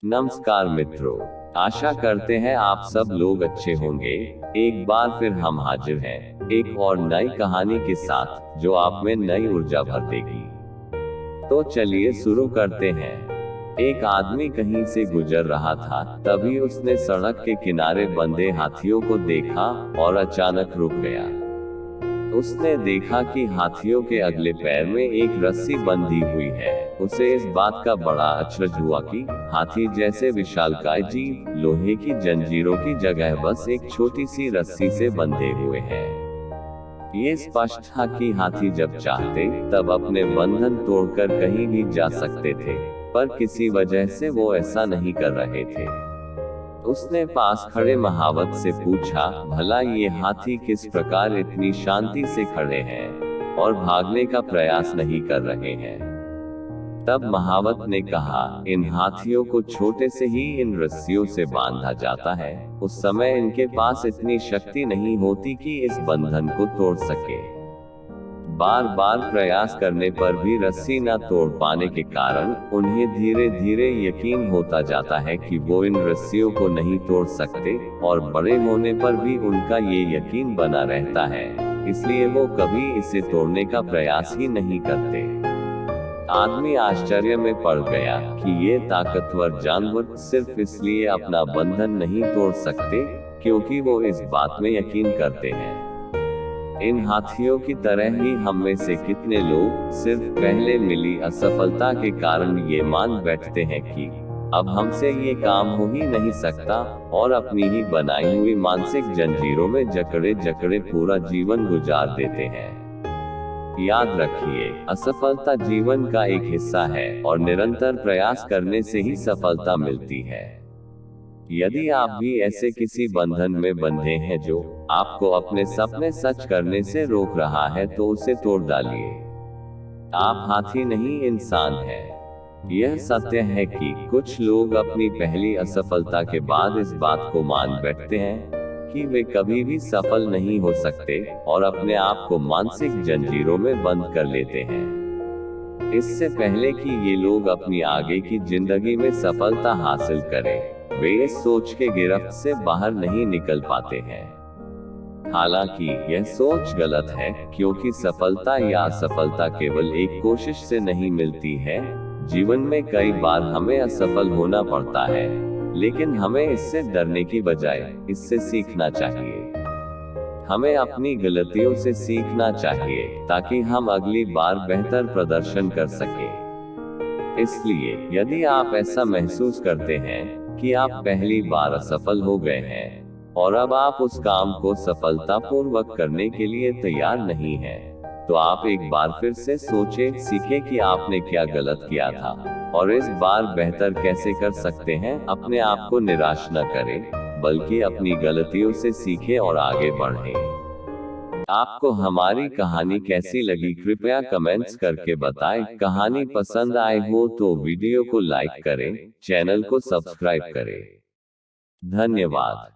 नमस्कार मित्रों, आशा करते हैं आप सब लोग अच्छे होंगे। एक बार फिर हम हाजिर हैं एक और नई कहानी के साथ जो आप में नई ऊर्जा भर देगी। तो चलिए शुरू करते हैं। एक आदमी कहीं से गुजर रहा था, तभी उसने सड़क के किनारे बंधे हाथियों को देखा और अचानक रुक गया। उसने देखा कि हाथियों के अगले पैर में एक रस्सी बंधी हुई है। उसे इस बात का बड़ा अचरज हुआ कि हाथी जैसे विशालकाय जीव लोहे की जंजीरों की जगह बस एक छोटी सी रस्सी से बंधे हुए हैं। ये स्पष्ट था कि हाथी जब चाहते तब अपने बंधन तोड़कर कहीं भी जा सकते थे, पर किसी वजह से वो ऐसा नहीं कर रहे थे। उसने पास खड़े महावत से पूछा, भला ये हाथी किस प्रकार इतनी शांति से खड़े हैं और भागने का प्रयास नहीं कर रहे हैं। तब महावत ने कहा, इन हाथियों को छोटे से ही इन रस्सियों से बांधा जाता है। उस समय इनके पास इतनी शक्ति नहीं होती कि इस बंधन को तोड़ सके। बार बार प्रयास करने पर भी रस्सी न तोड़ पाने के कारण उन्हें धीरे धीरे यकीन होता जाता है कि वो इन रस्सियों को नहीं तोड़ सकते, और बड़े होने पर भी उनका ये यकीन बना रहता है, इसलिए वो कभी इसे तोड़ने का प्रयास ही नहीं करते। आदमी आश्चर्य में पड़ गया कि ये ताकतवर जानवर सिर्फ इसलिए अपना बंधन नहीं तोड़ सकते क्योंकि वो इस बात में यकीन करते हैं। इन हाथियों की तरह ही हम में से कितने लोग सिर्फ पहले मिली असफलता के कारण ये मान बैठते हैं कि अब हमसे ये काम हो ही नहीं सकता, और अपनी ही बनाई हुई मानसिक जंजीरों में जकड़े जकड़े पूरा जीवन गुजार देते हैं। याद रखिए, असफलता जीवन का एक हिस्सा है और निरंतर प्रयास करने से ही सफलता मिलती है। यदि आप भी ऐसे किसी बंधन में बंधे हैं जो आपको अपने सपने सच करने से रोक रहा है, तो उसे तोड़ डालिए। आप हाथी नहीं, इंसान हैं। यह सत्य है कि कुछ लोग अपनी पहली असफलता के बाद इस बात को मान बैठते हैं कि वे कभी भी सफल नहीं हो सकते, और अपने आप को मानसिक जंजीरों में बंद कर लेते हैं। इससे पहले कि ये लोग अपनी आगे की जिंदगी में सफलता हासिल करें, वे इस सोच के गिरफ्त से बाहर नहीं निकल पाते हैं। हालांकि यह सोच गलत है, क्योंकि सफलता या असफलता केवल एक कोशिश से नहीं मिलती है। जीवन में कई बार हमें असफल होना पड़ता है, लेकिन हमें इससे डरने की बजाय इससे सीखना चाहिए। हमें अपनी गलतियों से सीखना चाहिए ताकि हम अगली बार बेहतर प्रदर्शन कर सकें। इसलिए यदि आप ऐसा महसूस करते हैं कि आप पहली बार असफल हो गए हैं और अब आप उस काम को सफलतापूर्वक करने के लिए तैयार नहीं हैं, तो आप एक बार फिर से सोचें, सीखें कि आपने क्या गलत किया था और इस बार बेहतर कैसे कर सकते हैं। अपने आप को निराश न करें, बल्कि अपनी गलतियों से सीखें और आगे बढ़ें। आपको हमारी कहानी कैसी लगी, कृपया कमेंट्स करके बताएं। कहानी पसंद आए हो तो वीडियो को लाइक करें, चैनल को सब्सक्राइब करें। धन्यवाद।